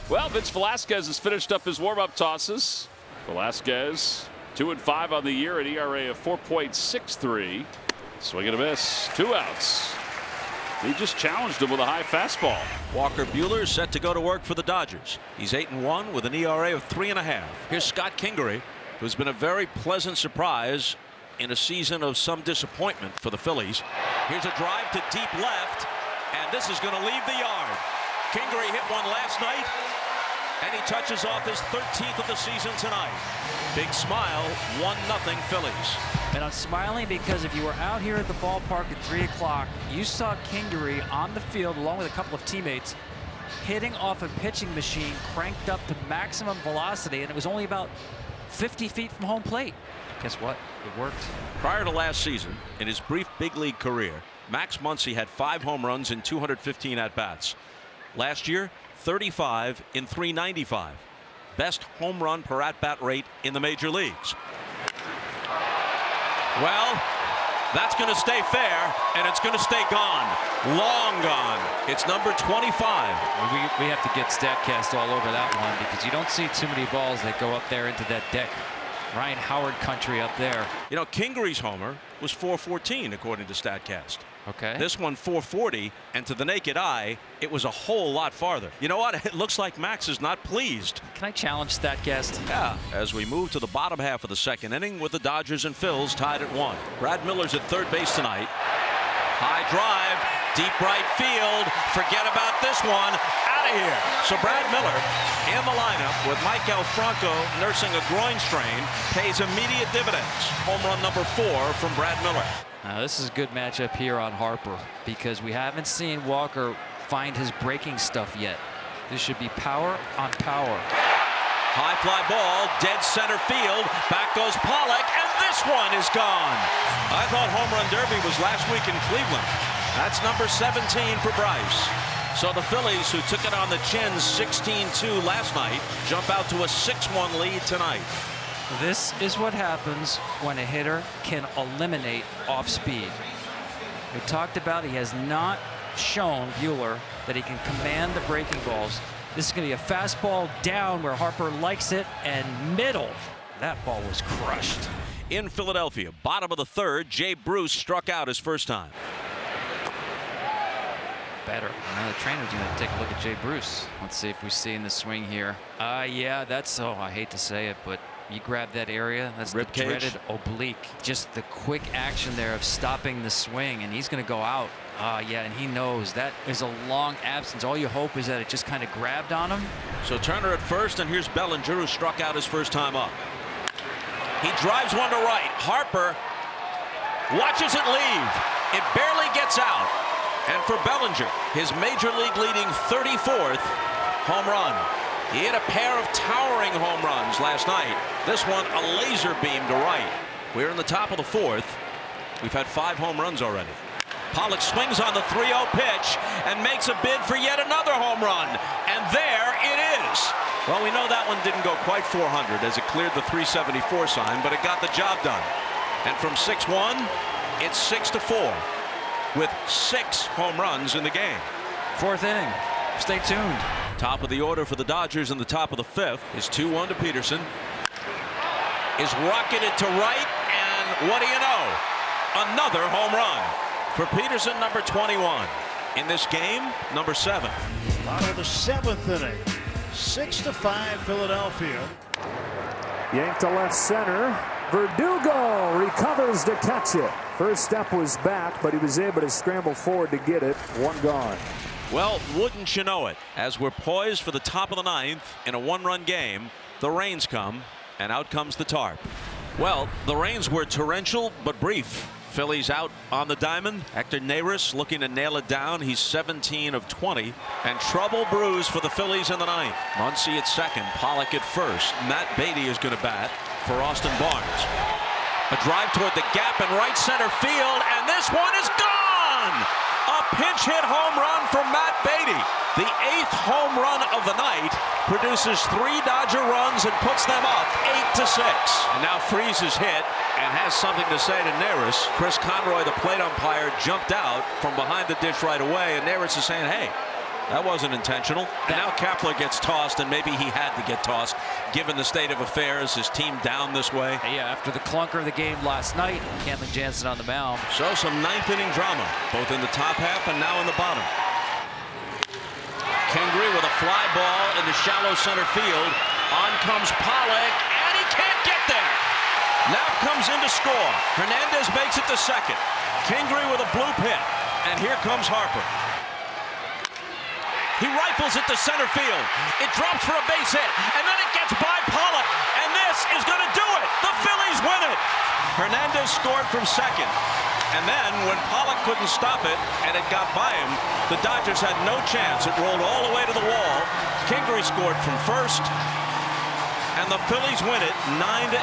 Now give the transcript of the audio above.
Well, Vince Velasquez has finished up his warm-up tosses. Velasquez 2-5 on the year, an ERA of 4.63. Swing and a miss. 2 outs. He just challenged him with a high fastball. Walker Buehler is set to go to work for the Dodgers. He's 8-1 with an ERA of 3.5. Here's Scott Kingery, who's been a very pleasant surprise in a season of some disappointment for the Phillies. Here's a drive to deep left, and this is going to leave the yard. Kingery hit one last night, and he touches off his 13th of the season tonight. Big smile, 1-0 Phillies. And I'm smiling because if you were out here at the ballpark at 3 o'clock, you saw Kingery on the field along with a couple of teammates hitting off a pitching machine cranked up to maximum velocity, and it was only about 50 feet from home plate. Guess what? It worked. Prior to last season, in his brief big league career, Max Muncy had 5 home runs in 215 at-bats. Last year, 35 in 395. Best home run per at-bat rate in the major leagues. Well, that's going to stay fair, and it's going to stay gone. Long gone. It's number 25. We have to get StatCast all over that one because you don't see too many balls that go up there into that deck. Ryan Howard country up there. You know, Kingery's homer was 414 according to StatCast. Okay. This one 440, and to the naked eye, it was a whole lot farther. You know what? It looks like Max is not pleased. Can I challenge StatCast? Yeah, as we move to the bottom half of the second inning with the Dodgers and Phils tied at 1. Brad Miller's at third base tonight. High drive, deep right field. Forget about this one. Out of here. So Brad Miller in the lineup with Mike Alfranco nursing a groin strain pays immediate dividends. Home run number 4 from Brad Miller. Now this is a good matchup here on Harper because we haven't seen Walker find his breaking stuff yet. This should be power on power. High fly ball, dead center field. Back goes Pollock, and this one is gone. I thought home run derby was last week in Cleveland. That's number 17 for Bryce. So the Phillies, who took it on the chin 16-2 last night, jump out to a 6-1 lead tonight. This is what happens when a hitter can eliminate off speed. We talked about he has not shown Buehler that he can command the breaking balls. This is going to be a fastball down where Harper likes it, and middle. That ball was crushed. In Philadelphia, bottom of the third, Jay Bruce struck out his first time. Better. Now the trainer's going to take a look at Jay Bruce. Let's see if we see in the swing here. Yeah, that's, oh, I hate to say it, but you grab that area, that's rib the cage. Dreaded oblique. Just the quick action there of stopping the swing, and he's going to go out. Yeah, and he knows that is a long absence. All you hope is that it just kind of grabbed on him. So Turner at first, and here's Bellinger, who struck out his first time up. He drives one to right. Harper watches it leave. It barely gets out. And for Bellinger, his major league leading 34th home run. He hit a pair of towering home runs last night. This one a laser beam to right. We're in the top of the 4th. We've had 5 home runs already. Pollock swings on the 3-0 pitch and makes a bid for yet another home run. And there it is. Well, we know that one didn't go quite 400 as it cleared the 374 sign, but it got the job done. And from 6-1, it's 6-4 with 6 home runs in the game. 4th inning. Stay tuned. Top of the order for the Dodgers in the top of the 5th is 2-1 to Peterson. Is rocketed to right, and what do you know? Another home run for Peterson, number 21. In this game, number 7. Bottom of the 7th inning. 6-5 Philadelphia. Yanked to left center. Verdugo recovers to catch it. First step was back, but he was able to scramble forward to get it. 1 gone. Well, wouldn't you know it? As we're poised for the top of the 9th in a 1-run game, the rains come, and out comes the tarp. Well, the rains were torrential but brief. Phillies out on the diamond. Hector Neris looking to nail it down. He's 17 of 20. And trouble brews for the Phillies in the 9th. Muncy at second, Pollock at first. Matt Beatty is going to bat for Austin Barnes. A drive toward the gap in right center field, and this one is gone! A pinch hit home run from Matt Beatty. The 8th home run of the night produces 3 Dodger runs and puts them up 8-6. And now Freese is hit and has something to say to Neris. Chris Conroy, the plate umpire, jumped out from behind the dish right away, and Neris is saying, hey, That wasn't intentional. And now Kepler gets tossed, and maybe he had to get tossed given the state of affairs, his team down this way. Yeah, after the clunker of the game last night, Kenley Jansen on the mound. So some ninth inning drama, both in the top half and now in the bottom. Kingery with a fly ball in the shallow center field. On comes Pollock, and he can't get there. Now comes in to score. Hernandez makes it to second. Kingery with a bloop hit, and here comes Harper. He rifles it to center field. It drops for a base hit, and then it gets by Pollock, and this is going to do it. The Phillies win it. Hernandez scored from second, and then when Pollock couldn't stop it, and it got by him, the Dodgers had no chance. It rolled all the way to the wall. Kingery scored from first, and the Phillies win it 9-8.